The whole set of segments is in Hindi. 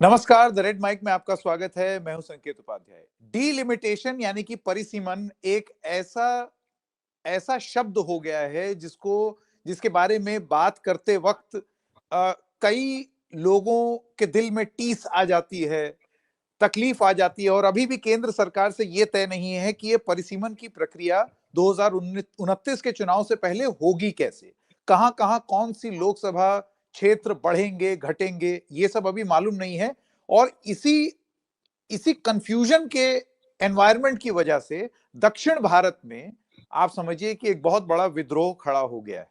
नमस्कार, द रेड माइक में आपका स्वागत है। मैं हूं संकेत उपाध्याय। डीलिमिटेशन यानी कि परिसीमन एक ऐसा ऐसा शब्द हो गया है जिसके बारे में बात करते वक्त कई लोगों के दिल में टीस आ जाती है, तकलीफ आ जाती है और अभी भी केंद्र सरकार से ये तय नहीं है कि ये परिसीमन की प्रक्रिया 2029 के चुनाव से पहले होगी कैसे, कहां कहां कौन सी लोकसभा क्षेत्र बढ़ेंगे घटेंगे, ये सब अभी मालूम नहीं है। और इसी इसी कंफ्यूजन के एनवायरनमेंट की वजह से दक्षिण भारत में आप समझिए कि एक बहुत बड़ा विद्रोह खड़ा हो गया है।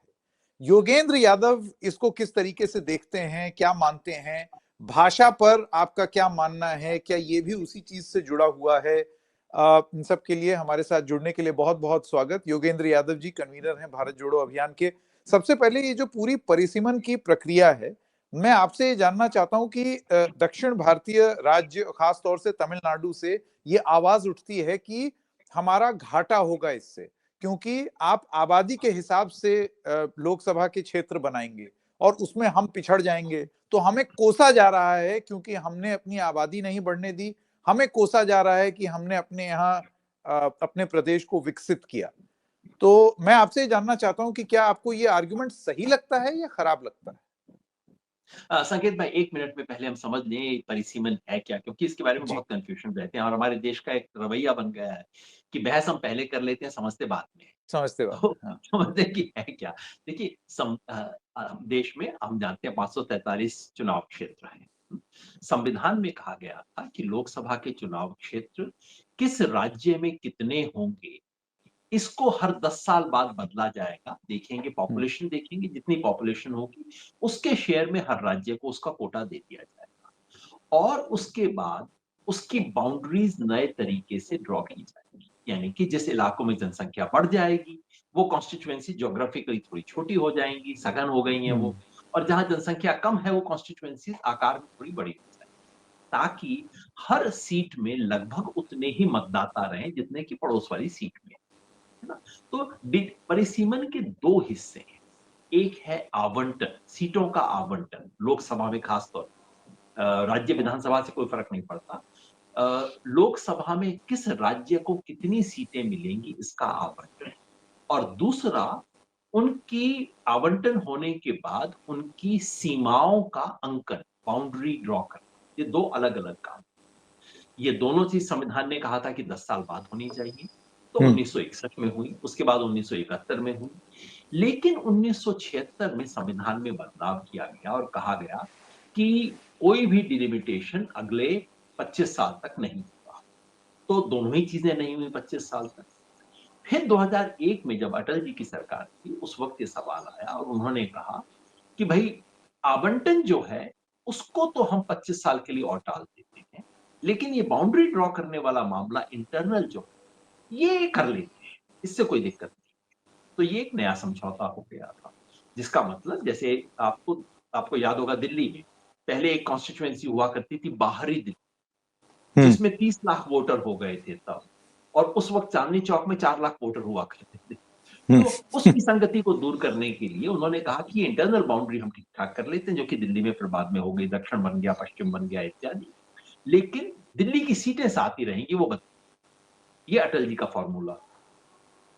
योगेंद्र यादव इसको किस तरीके से देखते हैं, क्या मानते हैं? भाषा पर आपका क्या मानना है? क्या ये भी उसी चीज से जुड़ा हुआ है? इन सब के लिए हमारे साथ जुड़ने के लिए बहुत बहुत स्वागत। योगेंद्र यादव जी कन्वीनर हैं भारत जोड़ो अभियान के। सबसे पहले ये जो पूरी परिसीमन की प्रक्रिया है, मैं आपसे ये जानना चाहता हूं कि दक्षिण भारतीय राज्य खास तौर से तमिलनाडु से ये आवाज उठती है कि हमारा घाटा होगा इससे, क्योंकि आप आबादी के हिसाब से लोकसभा के क्षेत्र बनाएंगे और उसमें हम पिछड़ जाएंगे, तो हमें कोसा जा रहा है क्योंकि हमने अपनी आबादी नहीं बढ़ने दी। हमें कोसा जा रहा है कि हमने अपने यहाँ अपने प्रदेश को विकसित किया। तो मैं आपसे जानना चाहता हूं कि क्या आपको ये आर्गुमेंट सही लगता है या खराब लगता है? संकेत भाई 1 मिनट में पहले हम समझ लें ये परिसीमन है क्या? क्योंकि इसके बारे में जी। बहुत कन्फ्यूजन रहते हैं और हमारे देश का एक रवैया बन गया है कि बहस हम पहले कर लेते हैं, समझते बाद में हैं। समझते बाद में, तो हाँ। समझते हैं कि है क्या? देखिए देश में हम जानते हैं 543 चुनाव क्षेत्र हैं। संविधान में कहा गया था कि लोकसभा के चुनाव क्षेत्र किस राज्य में कितने होंगे, इसको हर 10 साल बाद बदला जाएगा। देखेंगे हम्म। पॉपुलेशन देखेंगे, जितनी पॉपुलेशन होगी, उसके शेयर में हर राज्य को उसका कोटा दे दिया जाएगा। और उसके बाद उसकी बाउंड्रीज़ नए तरीके से ड्रॉ की जाएँगी। यानी कि जिस इलाकों में जनसंख्या बढ़ जाएगी, वो कॉन्स्टिट्यूएंसी ज्योग्राफिकली थोड़ी छोटी हो जाएँगी, सघन हो गई हैं हम्म। वो। और जहाँ जनसंख्या कम है, वो कॉन्स्टिट्यूएंसीज़ आकार में थोड़ी बड़ी हो जाएँगी, ताकि हर सीट में लगभग उतने ही मतदाता रहें, जितने कि पड़ोस वाली सीट में। है ना? तो परिसीमन के 2 हिस्से हैं। एक है आवंटन, सीटों का आवंटन, लोकसभा में खास तौर राज्य विधानसभा से कोई फ़र्क नहीं पड़ता। लोकसभा में किस राज्य को कितनी सीटें मिलेंगी इसका आवंटन। और दूसरा, उनकी आवंटन होने के बाद उनकी सीमाओं का अंकन, बाउंड्री ड्रॉ करना। ये 2 अलग-अलग काम। ये दोनों चीज़ संविधान ने कहा था कि 10 साल बाद होनी चाहिए, तो हम्म। 1961 में हुई, उसके बाद 1971 में हुई। लेकिन 1976 में संविधान में बदलाव किया गया और कहा गया कि कोई भी डिलिमिटेशन अगले 25 साल तक नहीं होगा। तो दोनों ही चीज़ें नहीं हुई 25 साल तक। फिर 2001 में जब अटल जी की सरकार थी, उस वक़्त ये सवाल आया और उन्होंने कहा कि भई आवंटन जो है, उसको तो हम 25 साल के लिए और टाल देते हैं, लेकिन ये बाउंड्री ड्रॉ करने वाला मामला इंटरनल जो है, ये कर लेते हैं, इससे कोई दिक्कत नहीं। तो ये एक नया समझौता हो गया था, जिसका मतलब जैसे आपको आपको याद होगा दिल्ली में, पहले एक कॉन्स्टिट्यूएंसी हुआ करती थी बाहरी दिल्ली, हम्म। जिसमें 30 लाख वोटर हो गए थे तब और उस वक़्त चांदनी चौक में 4 लाख वोटर हुआ करते थे। हम्म। तो उस विसंगति को दूर करने के लिए उन्होंने कहा कि इंटरनल बाउंड्री हम ठीक-ठाक कर लेते हैं, जो कि दिल्ली में फिर बाद में हो गई, दक्षिण बन गया, पश्चिम बन गया इत्यादि। लेकिन दिल्ली की सीटें साथ ही रहेंगी, वो बदली। ये अटल जी का फ़ॉर्मूला।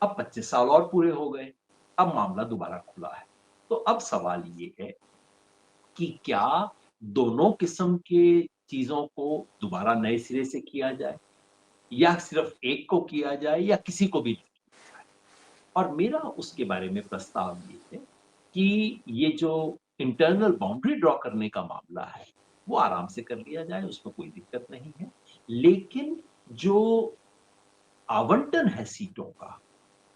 अब 25 साल और पूरे हो गए, अब मामला दोबारा खुला है। तो अब सवाल ये है कि क्या दोनों किस्म के चीज़ों को दोबारा नए सिरे से किया जाए या सिर्फ़ एक को किया जाए या किसी को भी नहीं किया जाए? और मेरा उसके बारे में प्रस्ताव ये है कि ये जो इंटरनल बाउंड्री ड्रॉ करने का मामला है, वो आराम से कर लिया जाए, उसमें कोई दिक्कत नहीं है। लेकिन जो आवंटन है सीटों का,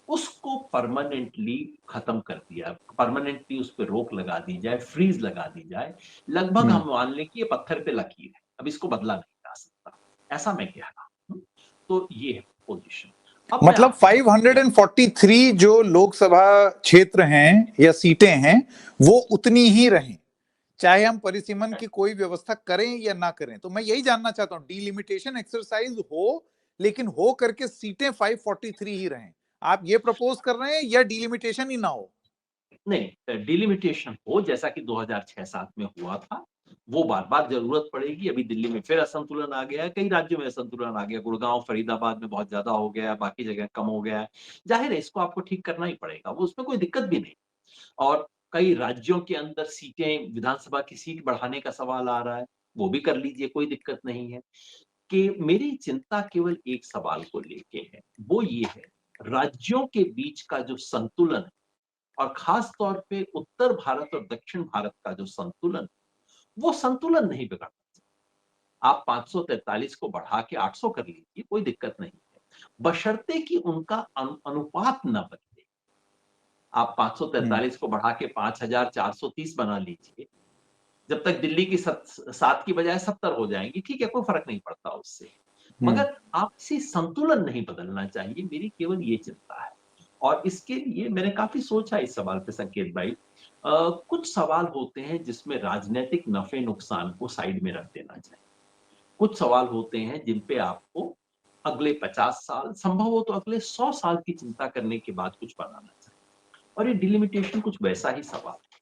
उसको परमानेंटली खत्म कर दिया, परमानेंटली उस पे रोक लगा दी जाए, फ्रीज़ लगा दी जाए। लगभग हम्म। हम मान लें कि ये पत्थर पे लकीर है, अब इसको बदला नहीं जा सकता, ऐसा मैं कह रहा हूँ। तो ये है पोज़ीशन। अब मैं मतलब आपको बताऊँ 543 जो लोकसभा क्षेत्र हैं या सीटें हैं, वो उतनी ही रहें, चाहे हम परिसीमन की कोई व्यवस्था करें या ना करें। तो मैं यही जानना चाहता हूं, डिलिमिटेशन एक्सरसाइज हो, लेकिन हो करके सीटें 543 ही रहें। आप ये प्रपोज कर रहे हैं या डिलिमिटेशन ही ना हो? नहीं, डिलिमिटेशन हो जैसा कि 2006-7 में हुआ था, वो बार-बार ज़रूरत पड़ेगी। अभी दिल्ली में फिर असंतुलन आ गया है, कई राज्यों में असंतुलन आ गया, गुड़गाँव, फरीदाबाद में बहुत ज़्यादा हो गया है, बाकी जगह कम हो गया है। ज़ाहिर है इसको आपको ठीक करना ही पड़ेगा, वो उसमें कोई दिक्कत भी नहीं। और कई राज्यों के अंदर सीटें विधानसभा की सीट बढ़ाने का सवाल आ रहा है, वो भी कर लीजिए, कोई दिक्कत नहीं है। कि मेरी चिंता केवल एक सवाल को लेके है, वो ये है, राज्यों के बीच का जो संतुलन है और ख़ास तौर पे उत्तर भारत और दक्षिण भारत का जो संतुलन, वो संतुलन नहीं बिगड़ना चाहिए। आप 543 को बढ़ा के 800 कर लीजिए, कोई दिक्कत नहीं है, बशर्ते कि उनका अनुपात ना बदले। आप हुँ, 543 को बढ़ा के 5430 बना लीजिए, जब तक दिल्ली की 7 की बजाय 70 हो जाएँगी, ठीक है, कोई फ़र्क नहीं पड़ता उससे। हुँ, मगर आपसी संतुलन नहीं बदलना चाहिए, मेरी केवल ये चिंता है। और इसके लिए मैंने काफ़ी सोचा इस सवाल पे संकेत भाई। कुछ सवाल होते हैं जिसमें राजनैतिक नफ़े-नुकसान को साइड में रख देना चाहिए। कुछ सवाल होते हैं जिन पे आपको अगले 50 साल, संभव हो तो अगले 100 साल की चिंता करने के बाद कुछ बनाना चाहिए। और ये डिलिमिटेशन कुछ वैसा ही सवाल है।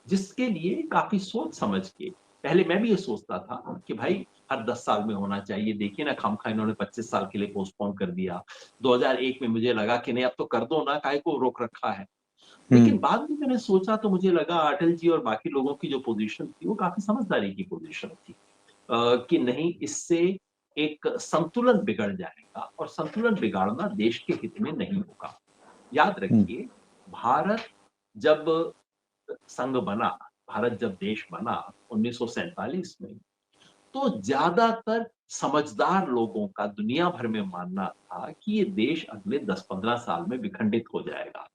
जिसके लिए काफ़ी सोच-समझ के पहले मैं भी ये सोचता था कि भाई हर 10 साल में होना चाहिए। देखिए ना खामख़ा इन्होंने 25 साल के लिए पोस्टपोन कर दिया। 2001 में मुझे लगा कि नहीं अब तो कर दो ना, काहे को रोक रखा है। लेकिन हुँ, बाद में मैंने सोचा तो मुझे लगा अटल जी और बाकी लोगों की जो पोज़ीशन थी वो काफ़ी समझदारी की पोज़ीशन थी। कि नहीं इससे एक संतुलन बिगड़ जाएगा और संतुलन बिगाड़ना देश के हित में नहीं होगा। याद हुँ, रखिए भारत जब संघ बना, भारत जब देश बना 1947 में, तो ज़्यादातर समझदार लोगों का दुनिया भर में मानना था कि ये देश अगले 10-15 साल में विखंडित हो जाएगा।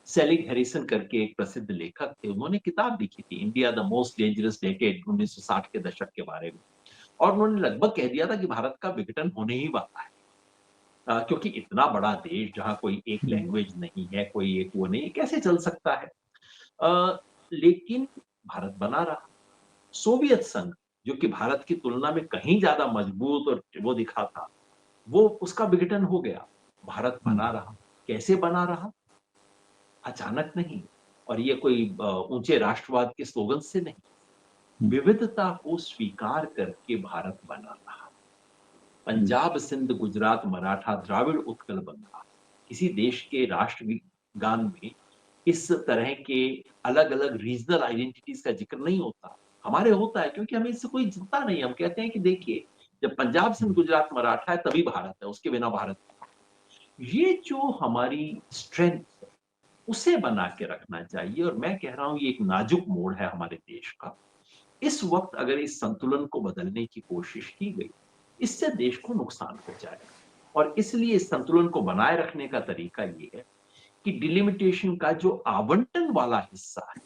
सेलिग हैरिसन करके एक प्रसिद्ध लेखक थे, उन्होंने किताब लिखी थी India the most dangerous decade 1960 के दशक के बारे में। और उन्होंने लगभग कह दिया था कि भारत का विघटन होने ही वाला है। क्योंकि इतना बड़ा देश जहाँ कोई एक हुँ, लैंग्वेज नहीं है, कोई एक वो नहीं है, कैसे चल सकता है? लेकिन भारत बना रहा। सोवियत संघ, जो कि भारत की तुलना में कहीं ज़्यादा मजबूत और वो दिखा था, वो उसका विघटन हो गया। भारत हुँ, बना रहा। कैसे बना रहा? अचानक नहीं और ये कोई ऊँचे राष्ट्रवाद के स्लोगन से नहीं, हुँ, विविधता को स्वीकार करके भारत बना रहा। हुँ, पंजाब, सिंध, गुजरात, मराठा, द्राविड़ उत्कल बंगा। किसी देश के राष्ट्रगान में इस तरह के अलग-अलग रीजनल आइडेंटिटीज़ का ज़िक्र नहीं होता। हमारे होता है क्योंकि हमें इससे कोई चिंता नहीं है। हम कहते हैं कि देखिए, जब पंजाब, सिंध, हुँ, गुजरात, मराठा है तभी भारत है, उसके बिना भारत नहीं। ये जो हमारी स्ट्रेंथ है, उसे बना के रखना चाहिए और मैं कह रहा हूँ ये एक नाजुक मोड़ है हमारे देश का। इस वक़्त अगर इस संतुलन को बदलने की कोशिश की गई, इससे देश को नुकसान हो जाएगा। और इसलिए इस संतुलन को बनाए रखने का तरीका ये है कि डिलिमिटेशन का जो आवंटन वाला हिस्सा है,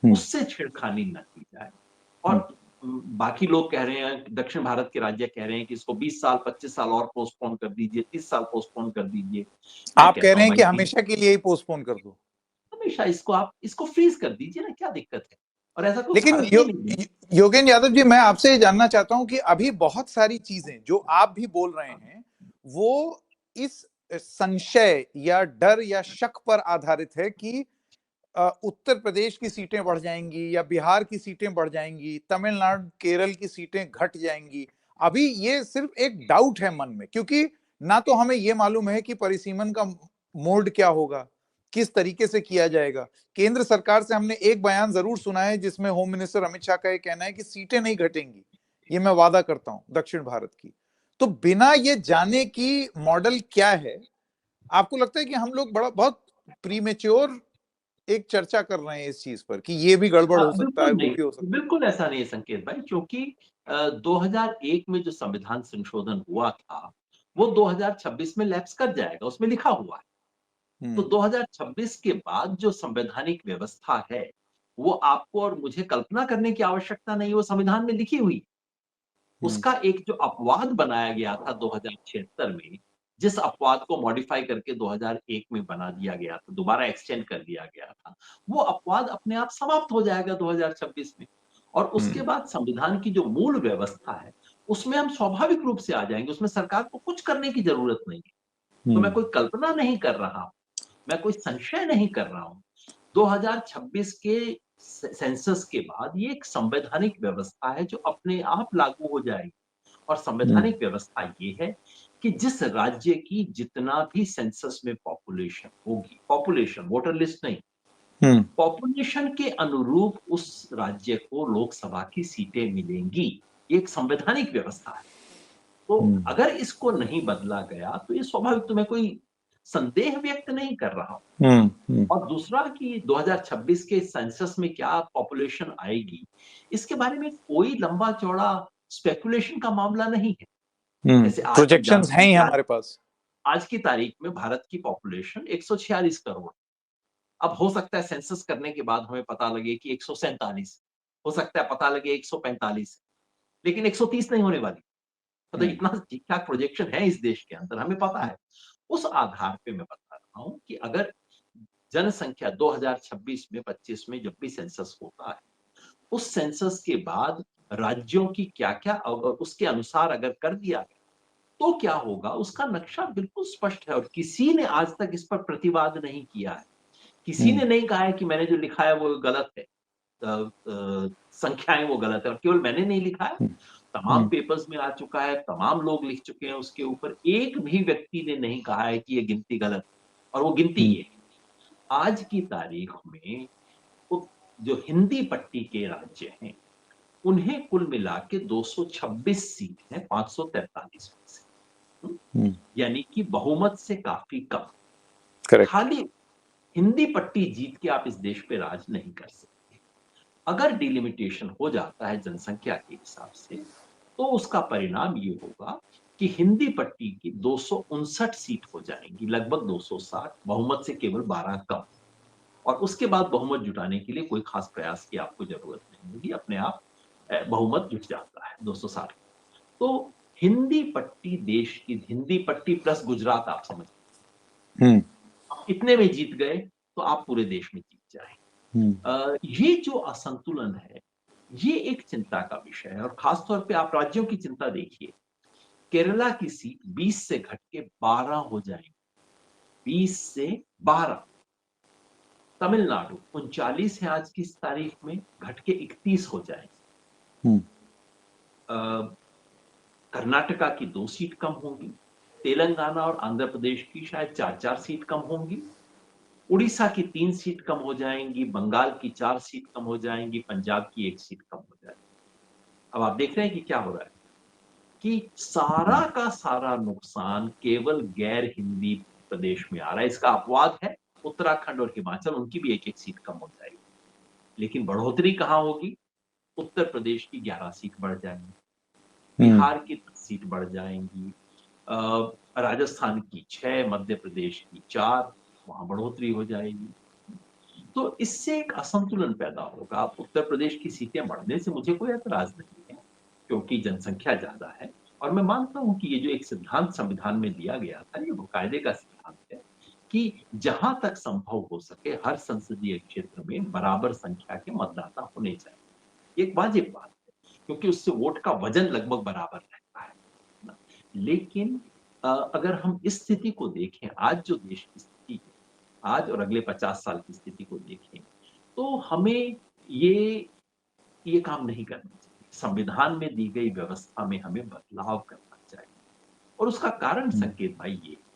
हुँ, उससे छेड़खानी ना की जाए। हुँ। और बाकी लोग कह रहे हैं, दक्षिण भारत के राज्य कह रहे हैं कि इसको 20 साल, 25 साल और पोस्टपोन कर दीजिए, 30 साल पोस्टपोन कर दीजिए। मैं आप कह कहता रहे हूँ हैं भाई कि 30 हमेशा के लिए ही पोस्टपोन कर दो। हमेशा इसको आप इसको फ्रीज़ कर दीजिए ना, क्या दिक्कत है? और ऐसा कुछ लेकिन हर्ज भी नहीं है। योगेंद्र यादव जी, मैं आपसे ये जानना चाहता हूं कि अभी बहुत सारी चीजें जो आप भी बोल रहे हैं वो इस संशय या डर या शक पर आधारित है कि उत्तर प्रदेश की सीटें बढ़ जाएंगी या बिहार की सीटें बढ़ जाएंगी, तमिलनाडु केरल की सीटें घट जाएंगी। अभी ये सिर्फ एक डाउट है मन में, क्योंकि ना तो हमें ये मालूम है कि परिसीमन का मोड क्या होगा, किस तरीके से किया जाएगा। केंद्र सरकार से हमने एक बयान जरूर सुना है जिसमें होम मिनिस्टर अमित शाह का ये कहना है कि सीटें नहीं घटेंगी, ये मैं वादा करता हूं दक्षिण भारत की। तो बिना ये जाने कि मॉडल क्या है, आपको लगता है कि हम लोग बड़ा बहुत प्रीमेच्योर एक चर्चा कर रहे हैं इस चीज पर कि ये भी गड़बड़ हो सकता है, बिल्कुल वो नहीं, भी हो सकता है? बिल्कुल ऐसा नहीं है संकेत भाई क्योंकि 2001 में जो संविधान संशोधन हुआ था, वो 2026 में लैप्स कर जाएगा, उसमें लिखा हुआ है। तो हम्म, 2026 के बाद जो संवैधानिक व्यवस्था है, वो आपको और मुझे कल्पना करने की आवश्यकता नहीं है, वो संविधान में लिखी हुई है। हम्म, उसका एक जो अपवाद बनाया गया था 2076 में, जिस अपवाद को मॉडिफाई करके 2001 में बना दिया गया था, दोबारा एक्सटेंड कर दिया गया था, वो अपवाद अपने आप समाप्त हो जाएगा 2026 में। और उसके हम्म, बाद संविधान की जो मूल व्यवस्था है, उसमें हम स्वाभाविक रूप से आ जाएँगे, उसमें सरकार को कुछ करने की ज़रूरत नहीं है। तो मैं हम्म, कोई कल्पना नहीं कर रहा हूँ, मैं कोई संशय नहीं कर रहा हूँ। 2026 के सेंसस के बाद ये एक संवैधानिक व्यवस्था है जो अपने आप लागू हो जाएगी। और हम्म, संवैधानिक व्यवस्था ये है कि जिस राज्य की जितना भी सेंसस में पॉपुलेशन होगी, पॉपुलेशन वोटर लिस्ट नहीं, हम्म, पॉपुलेशन के अनुरूप उस राज्य को लोकसभा की सीटें मिलेंगी। ये एक संवैधानिक व्यवस्था है। तो हम्म, अगर इसको नहीं बदला गया तो ये स्वाभाविक, तो मैं कोई संदेह व्यक्त नहीं कर रहा हूं। हम्म, हम्म, और दूसरा कि 2026 के सेंसस में क्या पॉपुलेशन आएगी, इसके बारे में कोई लंबा चौड़ा स्पेकुलेशन का मामला नहीं है। जैसे आज हम प्रोजेक्शंस जानते हैं हैं ही कि हमारे पास। आज की तारीख में भारत की पॉपुलेशन 146 करोड़। अब हो सकता है सेंसस करने के बाद हमें पता लगे कि 147, हो सकता है पता लगे 145, लेकिन 130 नहीं होने वाली। मतलब हम्म, इतना ठीक-ठाक प्रोजेक्शन है इस देश के अंदर, हमें पता है। उस आधार पे मैं बता रहा हूँ कि अगर जनसंख्या 2026 में 25 में जब भी सेंसस होता है, उस सेंसस के बाद राज्यों की क्या-क्या उसके अनुसार अगर कर दिया गया, तो क्या होगा उसका नक्शा बिल्कुल स्पष्ट है और किसी ने आज तक इस पर प्रतिवाद नहीं किया है। किसी हम्म, ने नहीं कहा है कि मैंने जो लिखा है वो गलत है। संख्याएँ वो गलत है और केवल मैंने नहीं लिखा है, हम्म, तमाम हम्म, पेपर्स में आ चुका है, तमाम लोग लिख चुके हैं उसके ऊपर। एक भी व्यक्ति ने नहीं कहा है कि ये गिनती गलत है और वो गिनती हम्म, ये है। आज की तारीख में वो जो हिंदी पट्टी के राज्य हैं, उन्हें कुल मिला के 226 सीट हैं 543 में से। हुँ? हम्म, यानी कि बहुमत से काफ़ी कम। करेक्ट। खाली हिंदी पट्टी जीत के आप इस देश पे राज नहीं कर सकते। अगर डिलिमिटेशन हो जाता है जनसंख्या के हिसाब से, तो उसका परिणाम ये होगा कि हिंदी पट्टी की 259 सीट हो जाएँगी, लगभग 260, बहुमत से केवल 12 कम। और उसके बाद बहुमत जुटाने के लिए कोई खास प्रयास की आपको ज़रूरत नहीं होगी, अपने आप बहुमत जुट जाता है 260। तो हिंदी पट्टी देश की हिंदी पट्टी प्लस गुजरात आप समझ, हम्म, आप इतने में जीत गए, तो आप पूरे देश में जीत जाएँ। हम्म, ये जो असंतुलन है, ये एक चिंता का विषय है और खास तौर पे आप राज्यों की चिंता देखिए। केरला की सीट 20 से घट के 12 हो जाएगी, 20 से 12। तमिलनाडु 39 है आज की इस तारीख में, घट के 31 हो जाएगी। हम्म, अ, कर्नाटका की 2 सीट कम होंगी, तेलंगाना और आंध्र प्रदेश की शायद 4-4 सीट कम होंगी, उड़ीसा की 3 सीट कम हो जाएँगी, बंगाल की 4 सीट कम हो जाएँगी, पंजाब की 1 सीट कम हो जाएगी। अब आप देख रहे हैं कि क्या हो रहा है, कि सारा का सारा नुकसान केवल गैर हिंदी प्रदेश में आ रहा है। इसका अपवाद है उत्तराखंड और हिमाचल, उनकी भी 1-1 सीट कम हो जाएगी। लेकिन बढ़ोतरी कहाँ होगी? उत्तर प्रदेश की 11 सीट बढ़ जाएँगी, हम्म, बिहार की 10 सीट बढ़ जाएँगी, अ, राजस्थान की 6, मध्य प्रदेश की 4, वहाँ बढ़ोतरी हो जाएगी। तो इससे एक असंतुलन पैदा होगा। अब उत्तर प्रदेश की सीटें बढ़ने से मुझे कोई ऐतराज़ नहीं है, क्योंकि जनसंख्या ज़्यादा है और मैं मानता हूँ कि ये जो एक सिद्धांत संविधान में दिया गया था, ये बाकायदे का सिद्धांत है कि जहाँ तक संभव हो सके हर संसदीय क्षेत्र में बराबर संख्या के मतदाता होने चाहिए। ये एक वाजिब बात है, क्योंकि उससे वोट का वज़न लगभग बराबर रहता है ना? लेकिन अगर हम इस स्थिति को देखें, आज जो देश की स्थिति है, आज और अगले 50 साल की स्थिति को देखें, तो हमें ये ये काम नहीं करना चाहिए। संविधान में दी गई व्यवस्था में हमें बदलाव करना चाहिए और उसका कारण हम्म, संकेत भाई ये है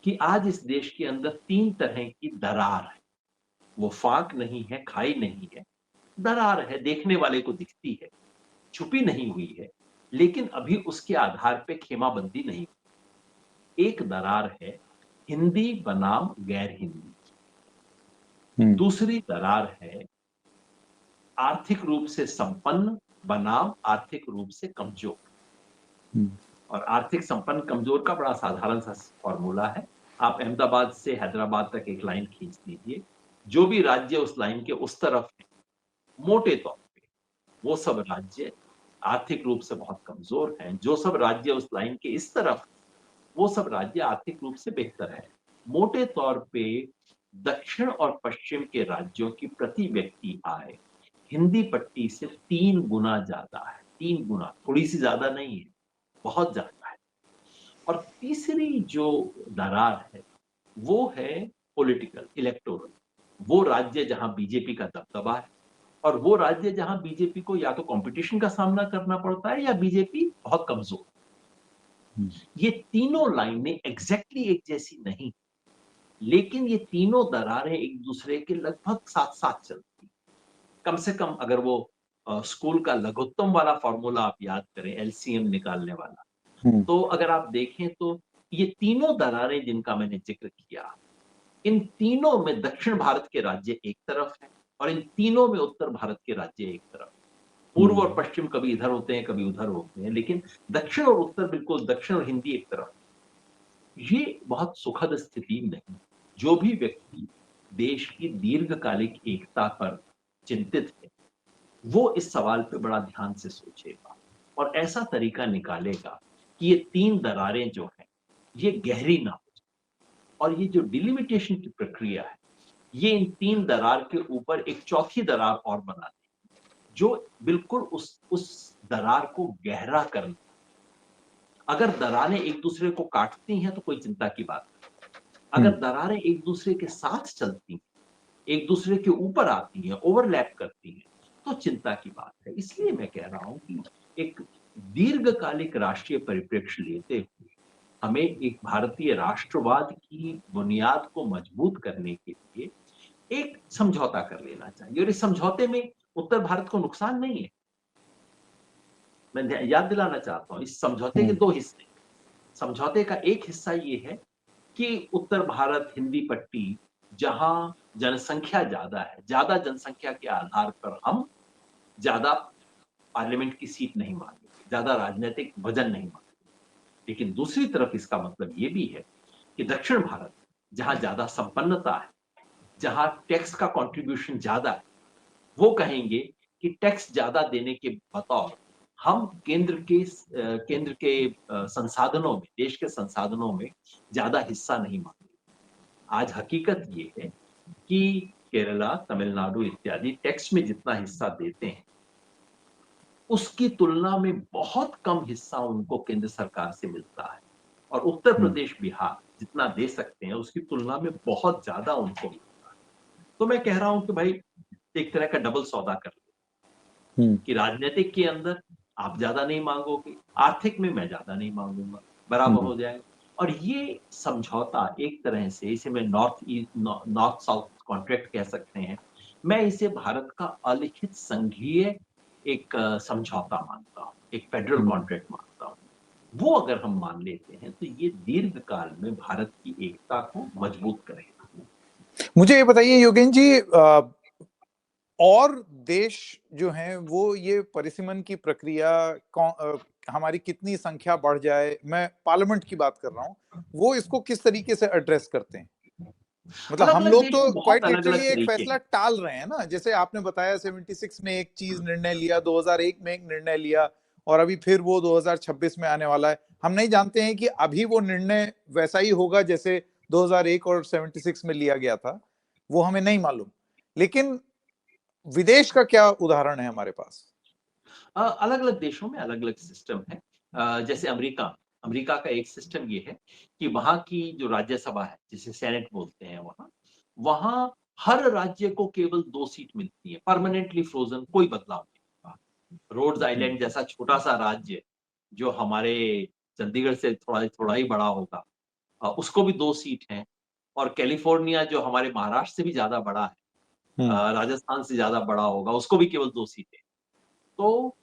कि आज इस देश के अंदर 3 तरह की दरार है। वो फाँक नहीं है, खाई नहीं है, दरार है, देखने वाले को दिखती है, छुपी नहीं हुई है, लेकिन अभी उसके आधार पे खेमाबंदी नहीं। एक दरार है हिंदी बनाम गैर हिंदी, हम्म, दूसरी दरार है आर्थिक रूप से संपन्न बनाम आर्थिक रूप से कमज़ोर। हम्म, और आर्थिक संपन्न कमज़ोर का बड़ा साधारण सा फ़ॉर्मूला है। आप अहमदाबाद से हैदराबाद तक एक लाइन खींच दीजिए। जो भी राज्य उस लाइन के उस तरफ है, मोटे तौर पे, वो सब राज्य आर्थिक रूप से बहुत कमज़ोर हैं। जो सब राज्य उस लाइन के इस तरफ, वो सब राज्य आर्थिक रूप से बेहतर हैं। मोटे तौर पे दक्षिण और पश्चिम के राज्यों की प्रति व्यक्ति आय हिंदी पट्टी से 3 गुना ज़्यादा है, 3 गुना, थोड़ी-सी ज़्यादा नहीं है, बहुत ज़्यादा है। और तीसरी जो दरार है, वो है पॉलिटिकल, इलेक्टोरल। वो राज्य जहाँ बीजेपी का दबदबा है, और वो राज्य जहां बीजेपी को या तो कंपटीशन का सामना करना पड़ता है या बीजेपी बहुत कमजोर। ये तीनों लाइनें एग्जैक्टली एक जैसी नहीं, लेकिन ये तीनों दरारें एक दूसरे के लगभग साथ साथ चलती। कम से कम अगर वो स्कूल का लघुत्तम वाला फॉर्मूला आप याद करें, एलसीएम निकालने वाला, तो अगर आप देखें तो ये तीनों दरारें जिनका मैंने जिक्र किया, इन तीनों में दक्षिण भारत के राज्य एक तरफ है और इन तीनों में उत्तर भारत के राज्य एक तरफ। पूर्व और पश्चिम कभी इधर होते हैं, कभी उधर होते हैं, लेकिन दक्षिण और उत्तर बिल्कुल, दक्षिण और हिंदी एक तरफ। ये बहुत सुखद स्थिति नहीं। जो भी व्यक्ति देश की दीर्घकालिक एकता पर चिंतित है, वो इस सवाल पे बड़ा ध्यान से सोचेगा और ऐसा तरीका निकालेगा कि ये तीन दरारें जो हैं, ये गहरी ना हो जाए। और ये जो डिलिमिटेशन की प्रक्रिया है, ये इन तीन दरार के ऊपर एक चौथी दरार और बना देगी, जो बिल्कुल उस दरार को गहरा कर। अगर दरारें एक दूसरे को काटती हैं तो कोई चिंता की बात नहीं। अगर दरारें एक दूसरे के साथ चलती हैं, एक दूसरे के ऊपर आती हैं, ओवरलैप करती हैं, तो चिंता की बात है। इसलिए मैं कह रहा हूं कि एक दीर्घकालिक राष्ट्रीय परिप्रेक्ष्य लेते हुए हमें एक भारतीय राष्ट्रवाद की बुनियाद को मजबूत करने के लिए एक समझौता कर लेना चाहिए, और इस समझौते में उत्तर भारत को नुकसान नहीं है। मैं याद दिलाना चाहता हूं, इस समझौते के दो हिस्से। समझौते का एक हिस्सा ये है कि उत्तर भारत, हिंदी पट्टी, जहां जनसंख्या ज्यादा है, ज्यादा जनसंख्या के आधार पर हम ज्यादा पार्लियामेंट की सीट नहीं मांगेंगे, ज्यादा राजनीतिक वजन नहीं मांगेंगे। लेकिन दूसरी तरफ इसका मतलब ये भी है कि दक्षिण भारत, जहां ज्यादा संपन्नता है, जहां टैक्स का कंट्रीब्यूशन ज्यादा है, वो कहेंगे कि टैक्स ज्यादा देने के बतौर हम केंद्र के संसाधनों में, देश के संसाधनों में ज्यादा हिस्सा नहीं मांगे। आज हकीकत ये है कि केरला, तमिलनाडु इत्यादि टैक्स में जितना हिस्सा देते हैं, उसकी तुलना में बहुत कम हिस्सा उनको केंद्र सरकार से मिलता है, और उत्तर प्रदेश, बिहार जितना दे सकते हैं उसकी तुलना में बहुत ज्यादा उनको मिलता है। तो मैं कह रहा हूं कि भाई एक तरह का डबल सौदा कर कि राजनीतिक के अंदर आप ज्यादा नहीं मांगोगे, आर्थिक में मैं ज्यादा नहीं मांगूंगा, बराबर हो जाएगा। और ये समझौता एक तरह से, इसे मैं नॉर्थ साउथ कॉन्ट्रैक्ट कह सकते हैं, मैं इसे भारत का अलिखित संघीय एक समझौता मानता हूं, एक फेडरल कॉन्ट्रैक्ट मानता हूं। वो अगर हम मान लेते हैं तो ये दीर्घकाल में भारत की एकता को मजबूत करेगा। मुझे ये बताइए योगेन जी, और देश जो हैं वो ये परिसीमन की प्रक्रिया हमारी कितनी संख्या बढ़ जाए, मैं पार्लियामेंट की बात कर रहा हूँ, वो इसको किस तरीके से एड्रेस करते हैं? मतलब अलग हम अलग लोग देश तो में क्वाइट बहुत अलग लिटरली अलग एक तरीके फैसला हैं। टाल रहे हैं ना, जैसे आपने बताया 76 में एक चीज निर्णय लिया, 2001 में एक निर्णय लिया, और अभी फिर वो 2026 में आने वाला है। हम नहीं जानते हैं कि अभी वो निर्णय वैसा ही होगा जैसे 2001 और 76 में लिया गया था, वो हमें नहीं मालूम। लेकिन विदेश का क्या उदाहरण है हमारे पास? अलग अलग देशों में अलग अलग सिस्टम है। जैसे अमेरिका, अमेरिका का एक सिस्टम ये है कि वहां की जो राज्यसभा है, जिसे सेनेट बोलते हैं, वहां वहां हर राज्य को केवल 2 सीट मिलती है, परमानेंटली फ्रोजन, कोई बदलाव नहीं होगा। रोड्स आइलैंड जैसा छोटा सा राज्य, जो हमारे चंडीगढ़ से थोड़ा थोड़ा ही बड़ा होगा, उसको भी 2 सीट हैं। और कैलिफोर्निया, जो हमारे महाराष्ट्र से भी ज्यादा बड़ा है, राजस्थान से ज्यादा बड़ा होगा, उसको भी केवल 2 सीटें। तो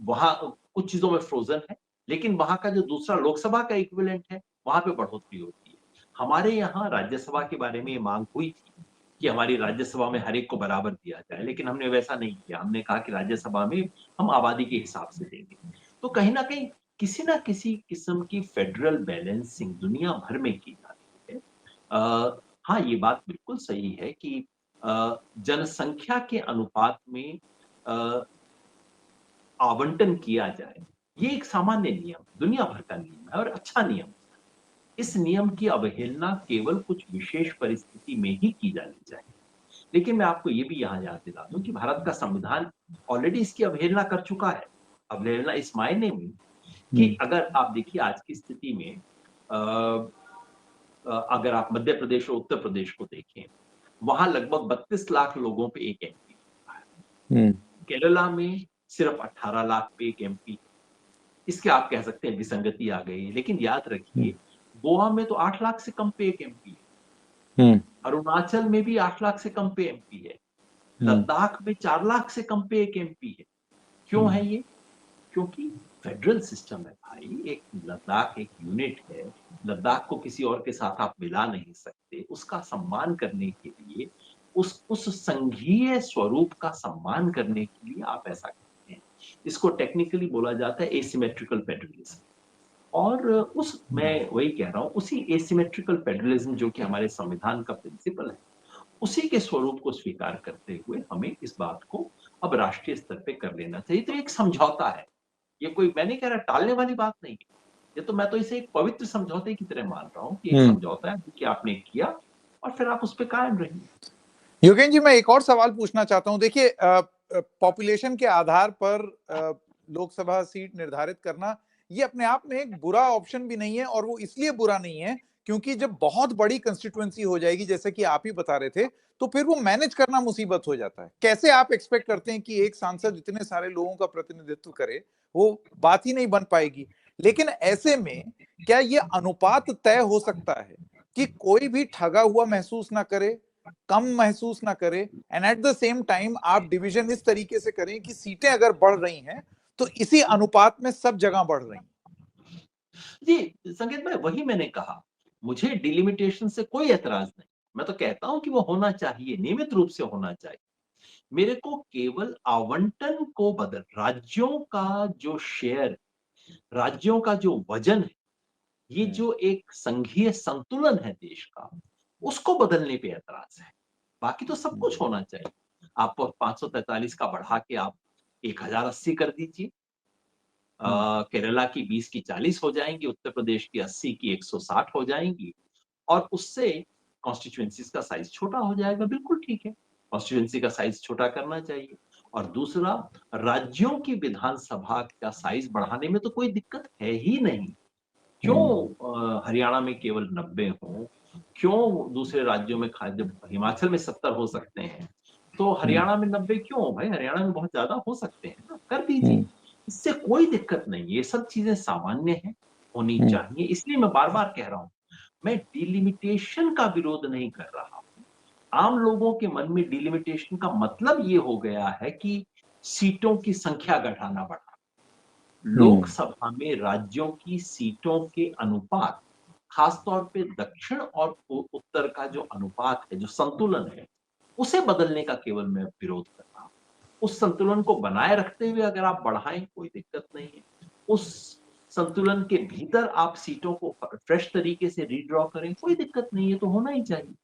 वहां कुछ चीजों में फ्रोजन है, लेकिन वहां का जो दूसरा लोकसभा का इक्विवेलेंट है, वहां पे बढ़ोतरी होती है। हमारे यहाँ राज्यसभा के बारे में ये मांग हुई थी कि हमारी राज्यसभा में हर एक को बराबर दिया जाए, लेकिन हमने वैसा नहीं किया। हमने कहा कि राज्यसभा में हम आबादी के हिसाब से देंगे। तो कहीं ना कहीं किसी ना किसी किस्म की फेडरल बैलेंसिंग दुनिया भर में की जाती है। हाँ, ये बात बिल्कुल सही है कि जनसंख्या के अनुपात में आवंटन किया जाए, ये एक सामान्य नियम, दुनिया भर का नियम है और अच्छा नियम है। इस नियम की अवहेलना केवल कुछ विशेष परिस्थिति में ही की जानी चाहिए। लेकिन मैं आपको ये भी यहाँ याद दिला दूं कि भारत का संविधान ऑलरेडी इसकी अवहेलना कर चुका है। अवहेलना इस मायने में कि अगर आप देखिए आज की स्थिति में, अगर आप मध्य प्रदेश और उत्तर प्रदेश को देखें, वहां लगभग 32 लाख लोगों पे एक एमपी है। हम्म। केरला में सिर्फ 18 लाख पे एक एमपी। इसके आप कह सकते हैं विसंगति आ गई, लेकिन याद हम्म। रखिए गोवा में तो 8 लाख से कम पे एक एमपी है, हम्म। अरुणाचल में भी 8 लाख से कम पे एमपी है, हम्म। लद्दाख में 4 लाख से कम पे एक एमपी है। क्यों हम्म। है ये? क्योंकि फेडरल सिस्टम है भाई, एक लद्दाख एक यूनिट है, लद्दाख को किसी और के साथ आप मिला नहीं सकते। उसका सम्मान करने के लिए, उस संघीय स्वरूप का सम्मान करने के लिए आप ऐसा करते हैं। इसको टेक्निकली बोला जाता है एसिमेट्रिकल फेडरलिज्म। और मैं वही कह रहा हूं, उसी एसिमेट्रिकल फेडरलिज्म जो कि हमारे संविधान का प्रिंसिपल है, उसी के स्वरूप को स्वीकार करते हुए हमें इस बात को अब राष्ट्रीय स्तर पे कर लेना चाहिए। तो एक समझौता है, ये कोई मैं नहीं कह रहा टालने वाली बात नहीं है। ये तो मैं तो इसे एक पवित्र समझौते की तरह मान रहा हूँ कि एक हम्म। समझौता है कि आपने किया और फिर आप उस पे कायम रहिए। योगेन जी, मैं एक और सवाल पूछना चाहता हूं। देखिए, पॉपुलेशन के आधार पर लोकसभा सीट निर्धारित करना ये अपने आप में एक बुरा ऑप्शन भी नहीं है, और वो इसलिए बुरा नहीं है क्योंकि जब बहुत बड़ी कंस्टिट्यूएंसी हो जाएगी, जैसे कि आप ही बता रहे थे, तो फिर वो मैनेज करना मुसीबत हो जाता है। कैसे आप एक्सपेक्ट करते हैं कि एक सांसद इतने सारे लोगों का प्रतिनिधित्व करे? वो बात ही नहीं बन पाएगी। लेकिन ऐसे में क्या ये अनुपात तय हो सकता है कि कोई भी ठगा हुआ महसूस ना करे, कम महसूस ना करे, and at the same time आप डिवीजन इस तरीके से करें कि सीटें अगर बढ़ रही हैं तो इसी अनुपात में सब जगह बढ़ रही हैं? जी, संकेत भाई वही मैंने कहा, मुझे डिलिमिटेशन से कोई ऐतराज नहीं। मैं तो कहता हूं कि वो होना चाहिए, नियमित रूप से होना चाहिए। मेरे को केवल आवंटन को बदल, राज्यों का जो शेयर, राज्यों का जो वजन है, ये हम्म। जो एक संघीय संतुलन है देश का, उसको बदलने पे ऐतराज है। बाकी तो सब कुछ होना चाहिए। आप 543 का बढ़ा के आप 1080 कर दीजिए। हम्म। केरला की 20 की 40 हो जाएंगी, उत्तर प्रदेश की 80 की 160 हो जाएंगी, और उससे कॉन्स्टिट्यूएंसीज का साइज छोटा हो जाएगा। बिल्कुल ठीक है, कॉन्स्टिट्यूएंसी का साइज छोटा करना चाहिए। और दूसरा, राज्यों की विधानसभा का साइज बढ़ाने में तो कोई दिक्कत है ही नहीं। क्यों हम्म। हरियाणा में केवल 90 हो? क्यों दूसरे राज्यों में जब हिमाचल में 70 हो सकते हैं, तो हम्म। हरियाणा में 90 क्यों हो भाई? हरियाणा में बहुत ज्यादा हो सकते हैं ना, कर दीजिए। हम्म। इससे कोई दिक्कत नहीं, ये सब चीजें सामान्य हैं, होनी हम्म। चाहिए। इसलिए मैं बार बार कह रहा हूं, मैं डिलिमिटेशन का विरोध नहीं कर रहा। आम लोगों के मन में डिलिमिटेशन का मतलब ये हो गया है कि सीटों की संख्या घटाना बढ़ा। हम्म। लोकसभा में राज्यों की सीटों के अनुपात, खासतौर पे दक्षिण और उत्तर का जो अनुपात है, जो संतुलन है, उसे बदलने का केवल मैं विरोध कर रहा हूं। उस संतुलन को बनाए रखते हुए अगर आप बढ़ाएं, कोई दिक्कत नहीं है। उस संतुलन के भीतर आप सीटों को फ्रेश तरीके से रीड्रॉ करें, कोई दिक्कत नहीं है, तो होना ही चाहिए।